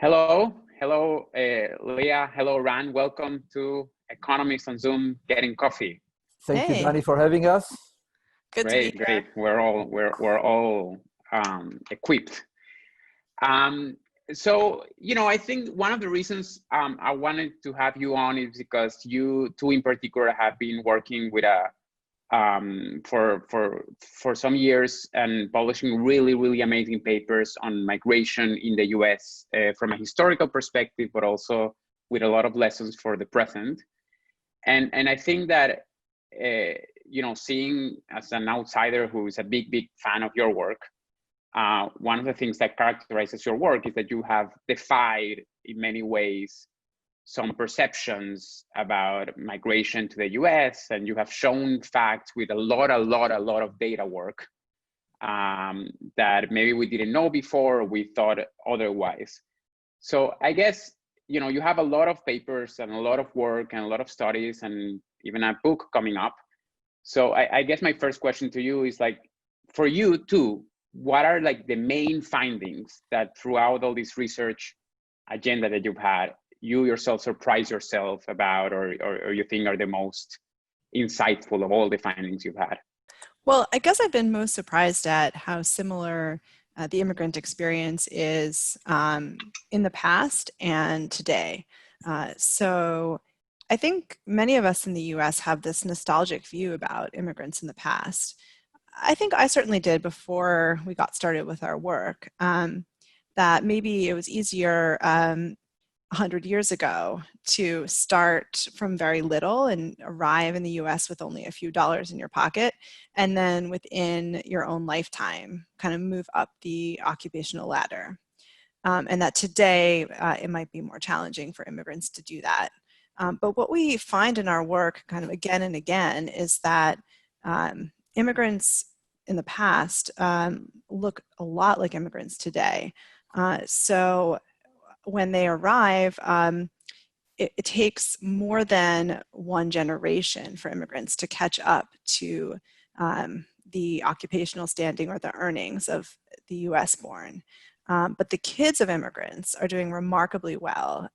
Leah. Hello, Ran. Welcome to Economists on Zoom, getting coffee. Thank you, Dany, for having us. Good to be here. Great. We're all equipped. So I think one of the reasons I wanted to have you on is because you two in particular have been working with for some years and publishing really amazing papers on migration in the US from a historical perspective, but also with a lot of lessons for the present. And I think that seeing as an outsider who is a big fan of your work, one of the things that characterizes your work is that you have defied in many ways some perceptions about migration to the US, and you have shown facts with a lot of data work that maybe we didn't know before or we thought otherwise. So I guess, you have a lot of papers and a lot of work and a lot of studies and even a book coming up. So I guess my first question to you is for you too, what are the main findings that throughout all this research agenda that you've had, you yourself surprise yourself about, or you think are the most insightful of all the findings you've had? Well, I guess I've been most surprised at how similar the immigrant experience is in the past and today. So I think many of us in the US have this nostalgic view about immigrants in the past. I think I certainly did before we got started with our work, that maybe it was easier 100 years ago to start from very little and arrive in the US with only a few dollars in your pocket, and then within your own lifetime kind of move up the occupational ladder. And that today it might be more challenging for immigrants to do that. But what we find in our work kind of again and again is that immigrants in the past look a lot like immigrants today. So when they arrive, it takes more than one generation for immigrants to catch up to the occupational standing or the earnings of the US born. But the kids of immigrants are doing remarkably well,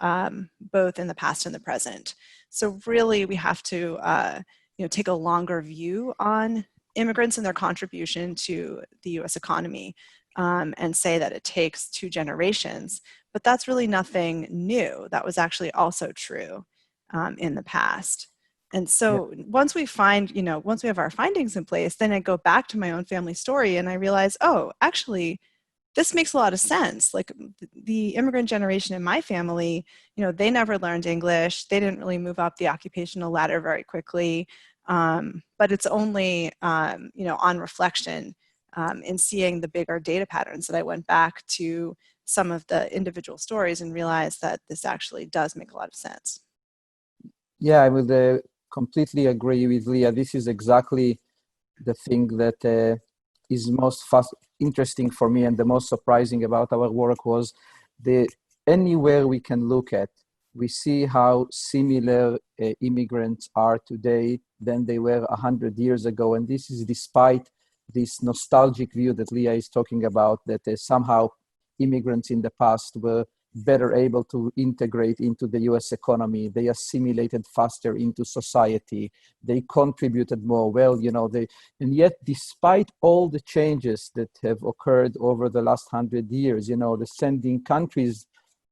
both in the past and the present. So really we have to take a longer view on immigrants and their contribution to the US economy, and say that it takes 2 generations. But that's really nothing new. That was actually also true in the past. And so once we have our findings in place, then I go back to my own family story and I realize, oh, actually, this makes a lot of sense. Like the immigrant generation in my family, they never learned English. They didn't really move up the occupational ladder very quickly. But it's only, on reflection, in seeing the bigger data patterns that I went back to some of the individual stories and realized that this actually does make a lot of sense. Yeah, I would completely agree with Leah. This is exactly the thing that is most interesting for me, and the most surprising about our work was anywhere we can look at, we see how similar immigrants are today than they were 100 years ago. And this is despite this nostalgic view that Leah is talking about, that somehow immigrants in the past were better able to integrate into the US economy. They assimilated faster into society. They contributed more. Well, and yet despite all the changes that have occurred over the last 100 years, the sending countries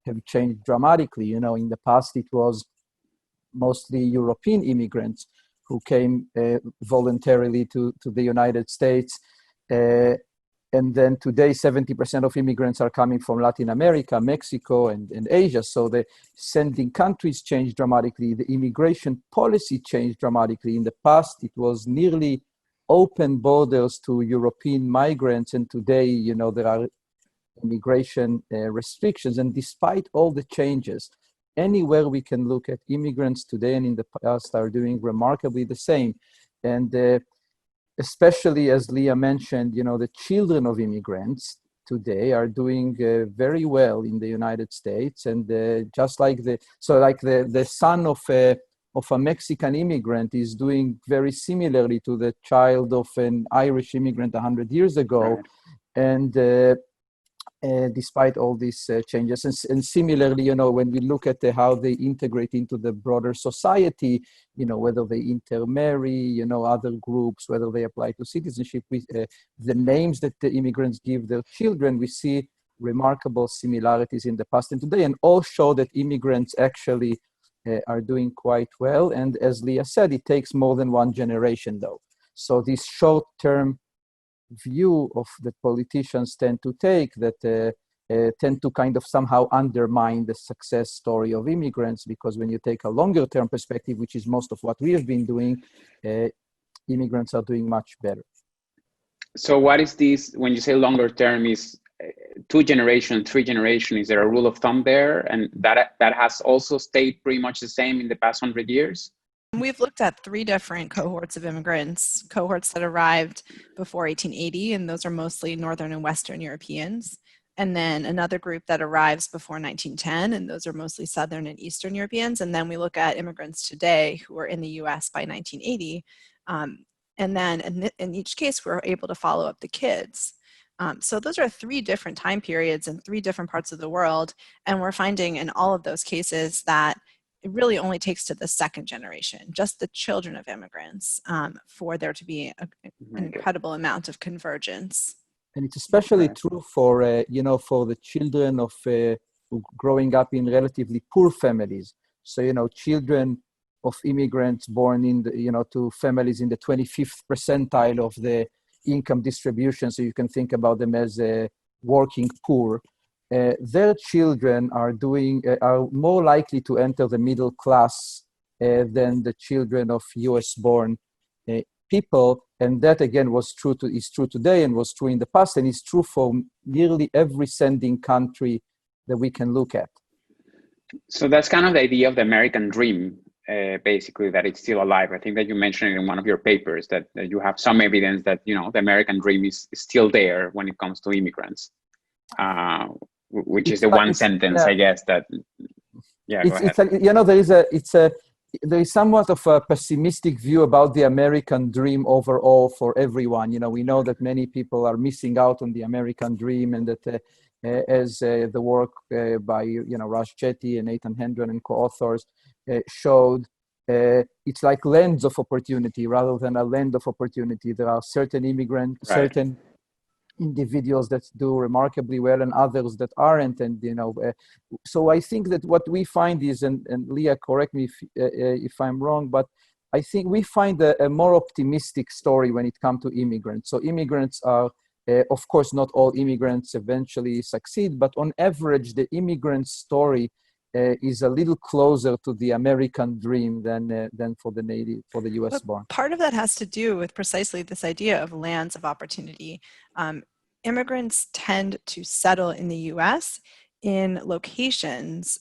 have changed dramatically. In the past, it was mostly European immigrants who came voluntarily to the United States. And then today, 70% of immigrants are coming from Latin America, Mexico, and Asia. So the sending countries changed dramatically. The immigration policy changed dramatically. In the past, it was nearly open borders to European migrants. And today, there are immigration restrictions. And despite all the changes, anywhere we can look at, immigrants today and in the past are doing remarkably the same. And especially as Leah mentioned, the children of immigrants today are doing very well in the United States. And just like the son of a Mexican immigrant is doing very similarly to the child of an Irish immigrant 100 years ago. Right. despite all these changes. And similarly, when we look at how they integrate into the broader society, whether they intermarry, other groups, whether they apply to citizenship, the names that the immigrants give their children, we see remarkable similarities in the past and today, and all show that immigrants actually are doing quite well. And as Leah said, it takes more than one generation though. So this short-term view of that politicians tend to take that tend to kind of somehow undermine the success story of immigrants, because when you take a longer term perspective, which is most of what we have been doing, immigrants are doing much better. So what is this, when you say longer term, is 2 generations, 3 generations, is there a rule of thumb there? And that has also stayed pretty much the same in the past 100 years? We've looked at 3 different cohorts of immigrants, cohorts that arrived before 1880, and those are mostly Northern and Western Europeans. And then another group that arrives before 1910, and those are mostly Southern and Eastern Europeans. And then we look at immigrants today who are in the US by 1980. And then in each case, we're able to follow up the kids. So those are 3 different time periods in 3 different parts of the world. And we're finding in all of those cases that it really only takes to the 2nd generation, just the children of immigrants, for there to be an incredible amount of convergence. And it's especially true for, for the children of growing up in relatively poor families. So, children of immigrants born in the, to families in the 25th percentile of the income distribution. So you can think about them as working poor. Their children are more likely to enter the middle class than the children of US born people. And that again is true today and was true in the past, and is true for nearly every sending country that we can look at. So that's kind of the idea of the American dream, basically, that it's still alive. I think that you mentioned it in one of your papers, that you have some evidence that, the American dream is still there when it comes to immigrants, which is the one sentence, I guess, that, go ahead. There is somewhat of a pessimistic view about the American dream overall for everyone. We know that many people are missing out on the American dream, and that as the work by, Raj Chetty and Nathan Hendren and co-authors showed, it's like lands of opportunity rather than a land of opportunity. There are certain immigrants, certain individuals that do remarkably well and others that aren't. And, so I think that what we find is, and Leah, correct me if I'm wrong, but I think we find a more optimistic story when it comes to immigrants. So immigrants are, of course, not all immigrants eventually succeed, but on average, the immigrant story is a little closer to the American dream than for the US born. Part of that has to do with precisely this idea of lands of opportunity. Immigrants tend to settle in the US in locations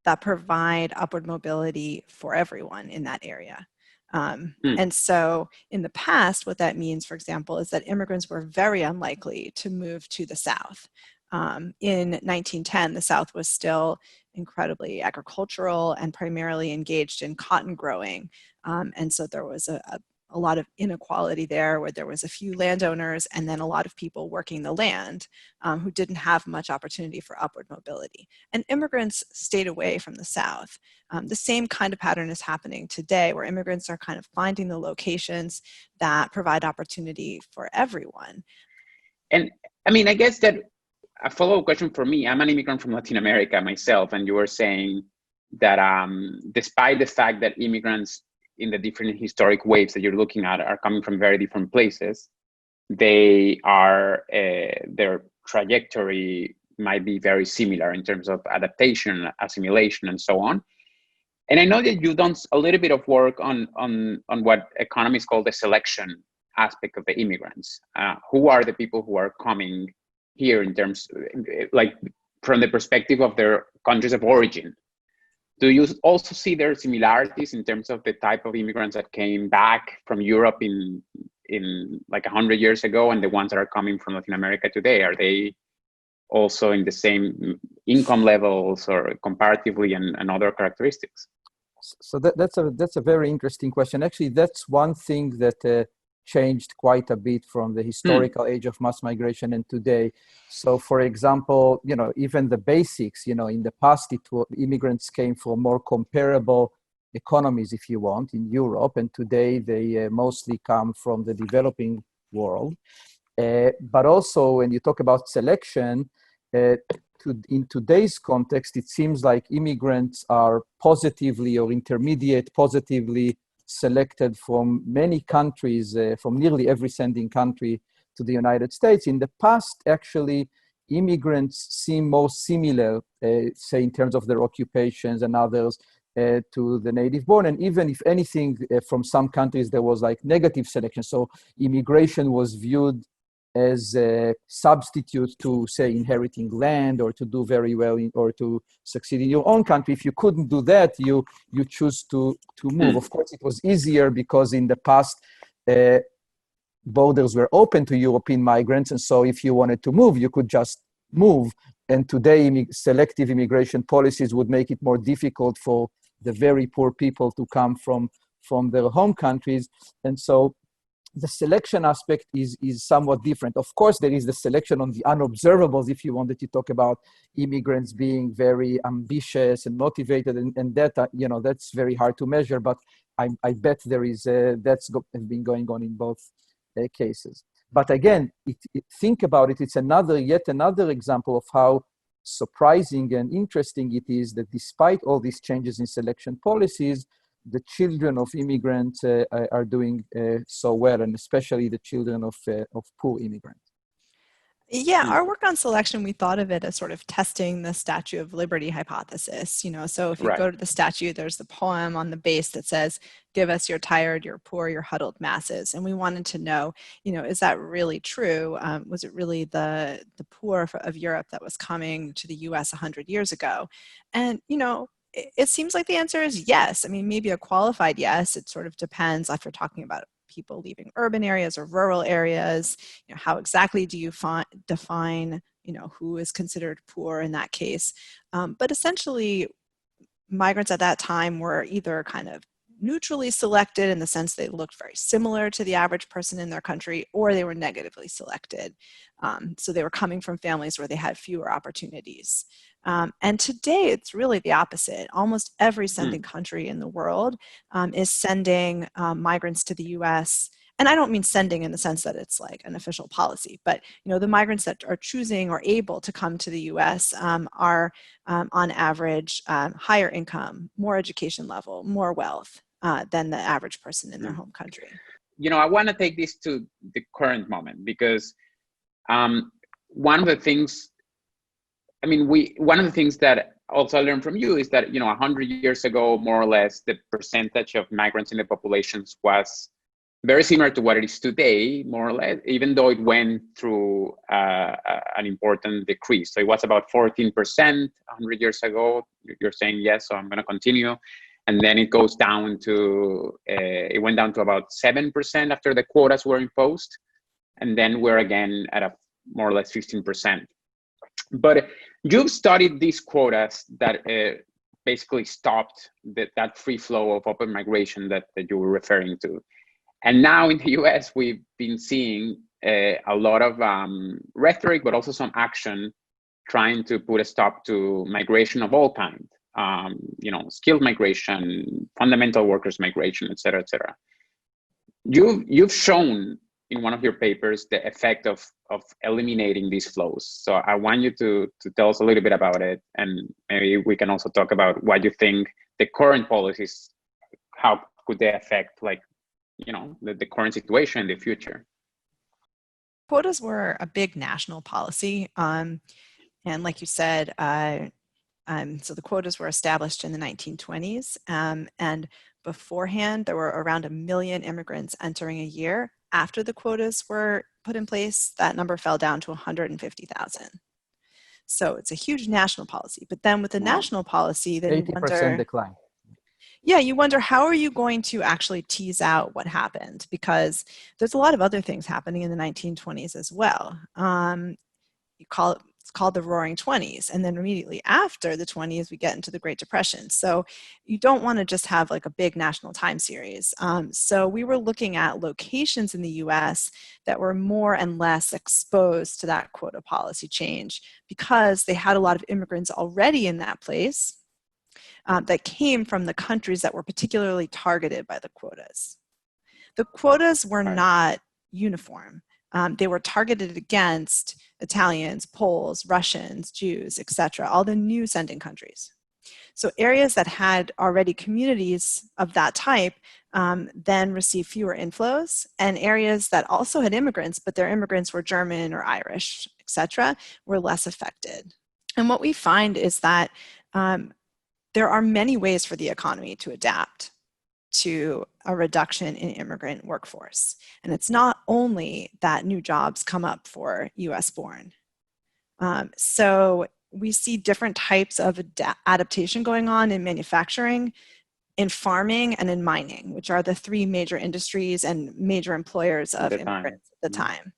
that provide upward mobility for everyone in that area. And so in the past, what that means, for example, is that immigrants were very unlikely to move to the South. In 1910, the South was still incredibly agricultural and primarily engaged in cotton growing. And so there was a lot of inequality there, where there was a few landowners and then a lot of people working the land who didn't have much opportunity for upward mobility. And immigrants stayed away from the South. The same kind of pattern is happening today, where immigrants are kind of finding the locations that provide opportunity for everyone. And I mean, I guess that a follow-up question for me, I'm an immigrant from Latin America myself, and you were saying that despite the fact that immigrants in the different historic waves that you're looking at are coming from very different places, they are, their trajectory might be very similar in terms of adaptation, assimilation, and so on. And I know that you've done a little bit of work on what economists call the selection aspect of the immigrants. Who are the people who are coming here in terms, like from the perspective of their countries of origin? Do you also see there similarities in terms of the type of immigrants that came back from Europe in like 100 years ago and the ones that are coming from Latin America today? Are they also in the same income levels or comparatively and other characteristics? So that's a very interesting question. Actually, that's one thing that changed quite a bit from the historical age of mass migration and today. So for example, even the basics, in the past, immigrants came from more comparable economies, if you want, in Europe, and today they mostly come from the developing world. But also when you talk about selection, in today's context, it seems like immigrants are positively or intermediate positively selected from many countries, from nearly every sending country to the United States. In the past, actually, immigrants seem more similar, say in terms of their occupations and others, to the native born. And even if anything, from some countries, there was like negative selection. So immigration was viewed as a substitute to, say, inheriting land or to do very well or to succeed in your own country. If you couldn't do that, you choose to move. Of course, it was easier because in the past, borders were open to European migrants. And so if you wanted to move, you could just move. And today, selective immigration policies would make it more difficult for the very poor people to come from their home countries. And so the selection aspect is somewhat different. Of course, there is the selection on the unobservables, if you wanted to talk about immigrants being very ambitious and motivated, and that, that's very hard to measure, but I bet there is, that's been going on in both cases. But again, think about it, it's yet another example of how surprising and interesting it is that despite all these changes in selection policies, the children of immigrants are doing so well, and especially the children of poor immigrants. Yeah, our work on selection, we thought of it as sort of testing the Statue of Liberty hypothesis. So if you go to the statue, there's the poem on the base that says, "Give us your tired, your poor, your huddled masses." And we wanted to know, is that really true? Was it really the poor of Europe that was coming to the US 100 years ago? And, it seems like the answer is yes. I mean, maybe a qualified yes. It sort of depends if you're talking about people leaving urban areas or rural areas. How exactly do you define, who is considered poor in that case? But essentially, migrants at that time were either kind of neutrally selected in the sense they looked very similar to the average person in their country, or they were negatively selected. So they were coming from families where they had fewer opportunities. And today, it's really the opposite. Almost every sending country in the world is sending migrants to the US. And I don't mean sending in the sense that it's like an official policy, but the migrants that are choosing or able to come to the US are on average higher income, more education level, more wealth than the average person in their home country. I want to take this to the current moment because one of the things that also I learned from you is that 100 years ago, more or less, the percentage of migrants in the populations was very similar to what it is today, more or less, even though it went through an important decrease. So it was about 14% 100 years ago. You're saying yes, so I'm going to continue. And then it goes down to, it went down to about 7% after the quotas were imposed. And then we're again at a more or less 15%. But you've studied these quotas that basically stopped that free flow of open migration that you were referring to. And now in the US, we've been seeing a lot of rhetoric, but also some action trying to put a stop to migration of all kinds, skilled migration, fundamental workers migration, et cetera, et cetera. You've shown in one of your papers the effect of eliminating these flows. So I want you to tell us a little bit about it, and maybe we can also talk about what you think the current policies, how could they affect the current situation in the future. Quotas were a big national policy. And like you said, so the quotas were established in the 1920s. And beforehand, there were around 1 million immigrants entering a year. After the quotas were put in place, that number fell down to 150,000. So it's a huge national policy. But then with the national policy, then 80% decline. Yeah, you wonder, how are you going to actually tease out what happened? Because there's a lot of other things happening in the 1920s as well. It's called the Roaring Twenties. And then immediately after the 20s, we get into the Great Depression. So you don't want to just have like a big national time series. So we were looking at locations in the US that were more and less exposed to that quota policy change because they had a lot of immigrants already in that place that came from the countries that were particularly targeted by the quotas. The quotas were not uniform. They were targeted against Italians, Poles, Russians, Jews, etc., all the new sending countries. So areas that had already communities of that type then received fewer inflows, and areas that also had immigrants, but their immigrants were German or Irish, etc., were less affected. And what we find is that there are many ways for the economy to adapt to a reduction in immigrant workforce. And it's not only that new jobs come up for US born. So we see different types of adaptation going on in manufacturing, in farming, and in mining, which are the three major industries and major employers of immigrants at the time.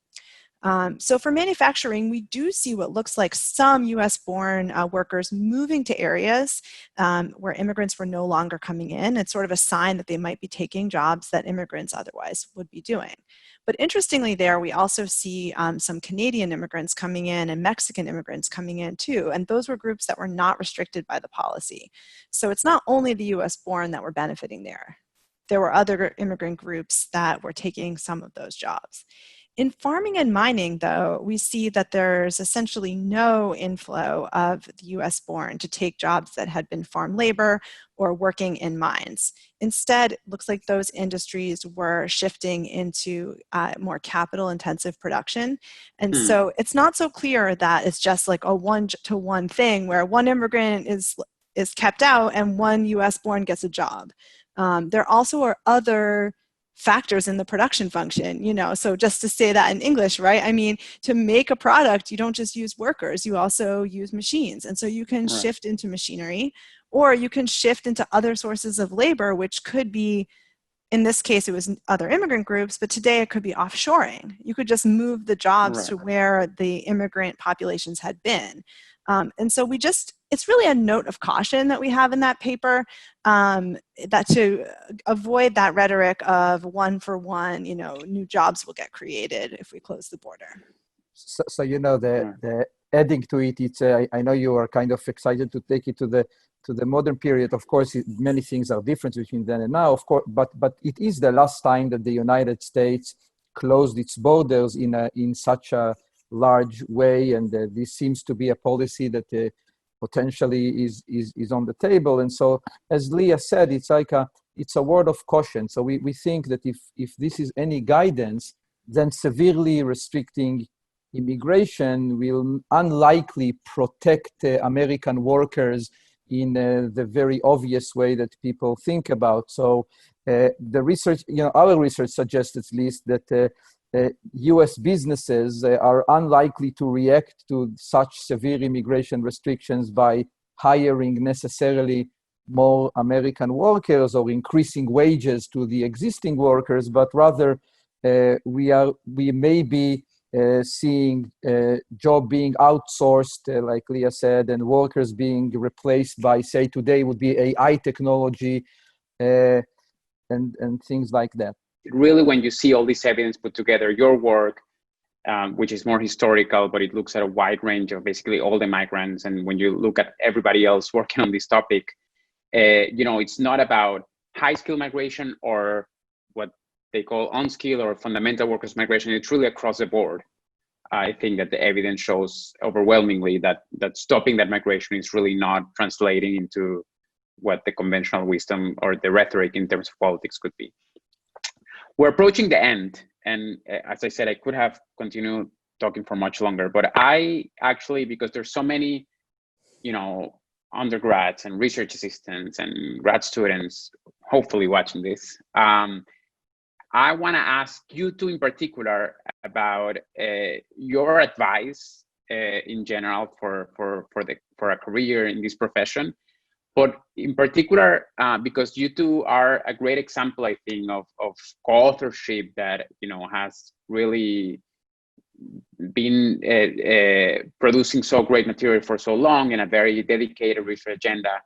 So for manufacturing, we do see what looks like some US-born workers moving to areas where immigrants were no longer coming in. It's sort of a sign that they might be taking jobs that immigrants otherwise would be doing. But interestingly there, we also see some Canadian immigrants coming in and Mexican immigrants coming in too. And those were groups that were not restricted by the policy. So it's not only the US-born that were benefiting there. There were other immigrant groups that were taking some of those jobs. In farming and mining, though, we see that there's essentially no inflow of the US born to take jobs that had been farm labor or working in mines. Instead, it looks like those industries were shifting into more capital intensive production. And so it's not so clear that it's just like a one-to-one thing where one immigrant is kept out and one US born gets a job. There also are other factors in the production function, you know, so just to say that in English, right? I mean, to make a product, you don't just use workers, you also use machines. And so you can shift into machinery, or you can shift into other sources of labor, which could be, in this case, it was other immigrant groups, but today it could be offshoring. You could just move the jobs to where the immigrant populations had been. And so it's really a note of caution that we have in that paper, that to avoid that rhetoric of one for one, you know, new jobs will get created if we close the border. So you know, the adding to it, it's I know you are kind of excited to take it to the modern period. Of course, many things are different between then and now, of course, but it is the last time that the United States closed its borders in such a large way, and this seems to be a policy that potentially is on the table. And so, as Leah said, it's like it's a word of caution. So we think that if this is any guidance, then severely restricting immigration will unlikely protect American workers in the very obvious way that people think about. So the research, you know, our research suggests at least that US businesses are unlikely to react to such severe immigration restrictions by hiring necessarily more American workers or increasing wages to the existing workers, but rather we may be seeing job being outsourced, like Leah said, and workers being replaced by, say, today would be AI technology and things like that. Really, when you see all this evidence put together, your work, which is more historical, but it looks at a wide range of basically all the migrants, and when you look at everybody else working on this topic, you know, it's not about high-skill migration or what they call unskilled or fundamental workers migration. It's really across the board. I think that the evidence shows overwhelmingly that stopping that migration is really not translating into what the conventional wisdom or the rhetoric in terms of politics could be. We're approaching the end, and as I said, I could have continued talking for much longer, but I actually, because there's so many, you know, undergrads and research assistants and grad students hopefully watching this, I want to ask you two in particular about your advice in general for a career in this profession. But in particular, because you two are a great example, I think, of co-authorship that, you know, has really been producing so great material for so long and a very dedicated research agenda.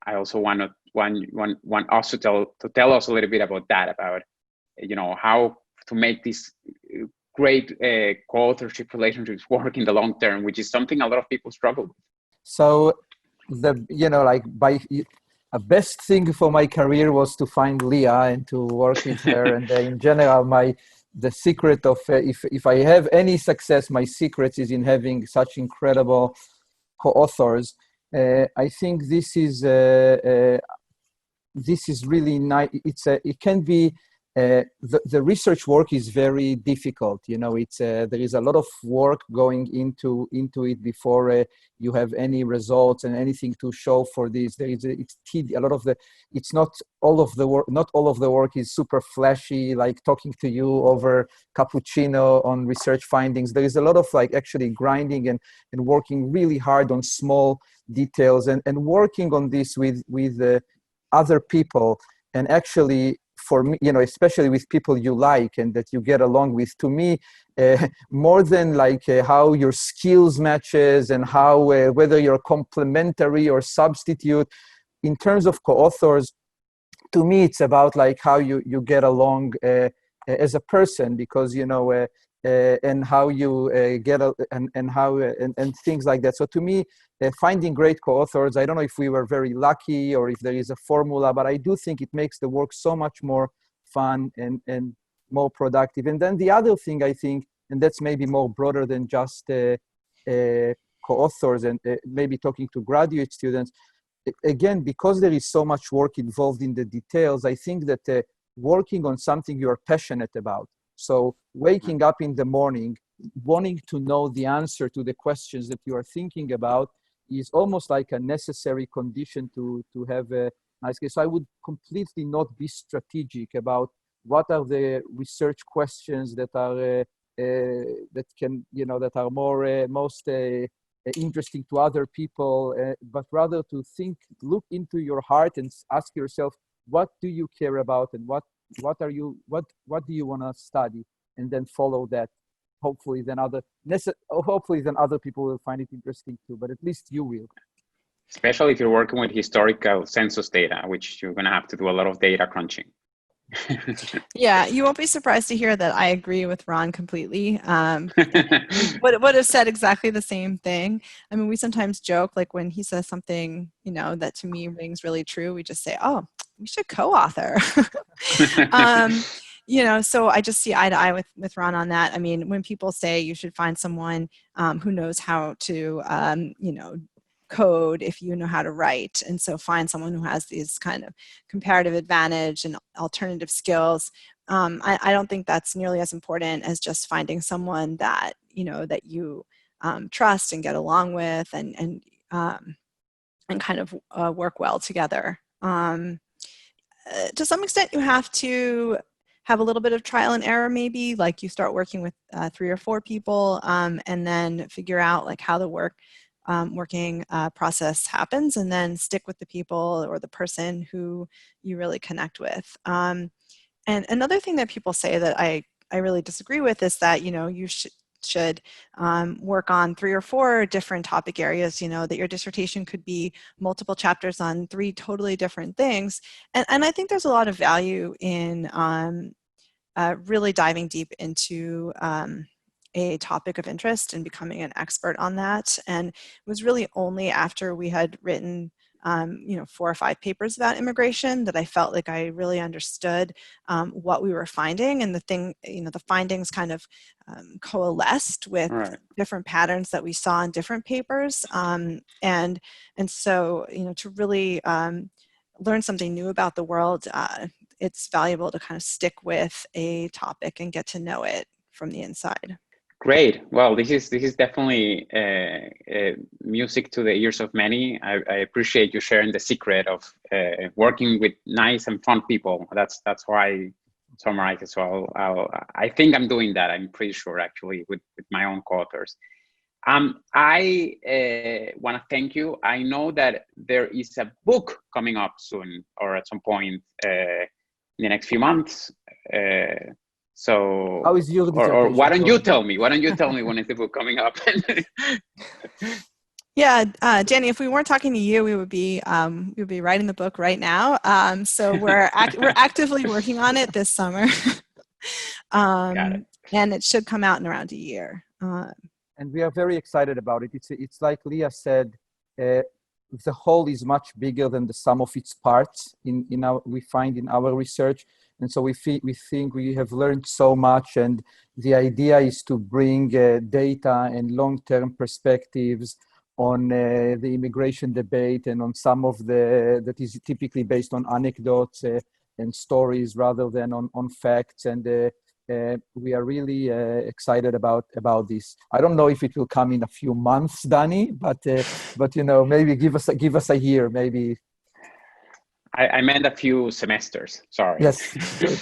I also want us to tell us a little bit about that, about how to make these great co-authorship relationships work in the long term, which is something a lot of people struggle with. So a best thing for my career was to find Leah and to work with her. And in general, the secret of if I have any success, my secret is in having such incredible co-authors. I think this is really nice. It can be. The research work is very difficult. There is a lot of work going into it before you have any results and anything to show for this. It's not all of the work. Not all of the work is super flashy, like talking to you over cappuccino on research findings. There is a lot of actually grinding and working really hard on small details and working on this with other people, and actually, for me, especially with people you like and that you get along with, to me, more than how your skills matches and how whether you're complementary or substitute, in terms of co-authors, to me, it's about how you get along as a person, because and how you get and things like that. So to me, finding great co-authors, I don't know if we were very lucky or if there is a formula, but I do think it makes the work so much more fun and more productive. And then the other thing I think, and that's maybe more broader than just co-authors and maybe talking to graduate students, again, because there is so much work involved in the details, I think that working on something you're passionate about, so waking up in the morning, wanting to know the answer to the questions that you are thinking about, is almost like a necessary condition to have a nice case. So I would completely not be strategic about what are the research questions that are that are more most interesting to other people, but rather to look into your heart and ask yourself, what do you care about, and what do you want to study, and then follow that. Hopefully then other people will find it interesting too, but at least you will. Especially if you're working with historical census data, which you're going to have to do a lot of data crunching. Yeah, you won't be surprised to hear that I agree with Ron completely. Would have said exactly the same thing. I mean, we sometimes joke, when he says something, that to me rings really true, we just say, oh, we should co-author. So I just see eye to eye with Ron on that. I mean, when people say you should find someone who knows how to, code if you know how to write, and so find someone who has these kind of comparative advantage and alternative skills. I don't think that's nearly as important as just finding someone that that you trust and get along with and kind of work well together. To some extent, you have to have a little bit of trial and error, maybe, like you start working with 3 or 4 people and then figure out how the working process happens, and then stick with the people or the person who you really connect with. And another thing that people say that I really disagree with is that, you should work on 3 or 4 different topic areas, that your dissertation could be multiple chapters on 3 totally different things. And I think there's a lot of value in really diving deep into a topic of interest and becoming an expert on that. And it was really only after we had written 4 or 5 papers about immigration that I felt like I really understood what we were finding, and the findings kind of coalesced with different patterns that we saw in different papers. And so, to really learn something new about the world, it's valuable to kind of stick with a topic and get to know it from the inside. Great. Well, this is definitely music to the ears of many. I appreciate you sharing the secret of working with nice and fun people. That's why I summarize it. So I think I'm doing that. I'm pretty sure, actually, with my own co-authors. I want to thank you. I know that there is a book coming up soon, or at some point in the next few months. So, how is your or dissertation why don't you going? tell me? Why don't you tell me when is the book coming up? Yeah, Dany, if we weren't talking to you, we would be writing the book right now. So we're actively working on it this summer, Got it. and it should come out in around a year. And we are very excited about it. It's like Leah said, the whole is much bigger than the sum of its parts. We find in our research, and so we think we have learned so much. And the idea is to bring data and long-term perspectives on the immigration debate and on some of that is typically based on anecdotes and stories rather than on facts. And we are really excited about this. I don't know if it will come in a few months, Dany, but maybe give us a year, maybe. I meant a few semesters. Sorry. Yes. Good.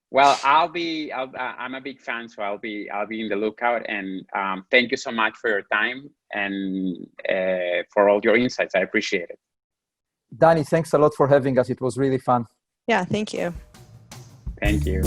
Well, I'm a big fan, so I'll be in the lookout. And thank you so much for your time and for all your insights. I appreciate it. Dany, thanks a lot for having us. It was really fun. Yeah, thank you. Thank you.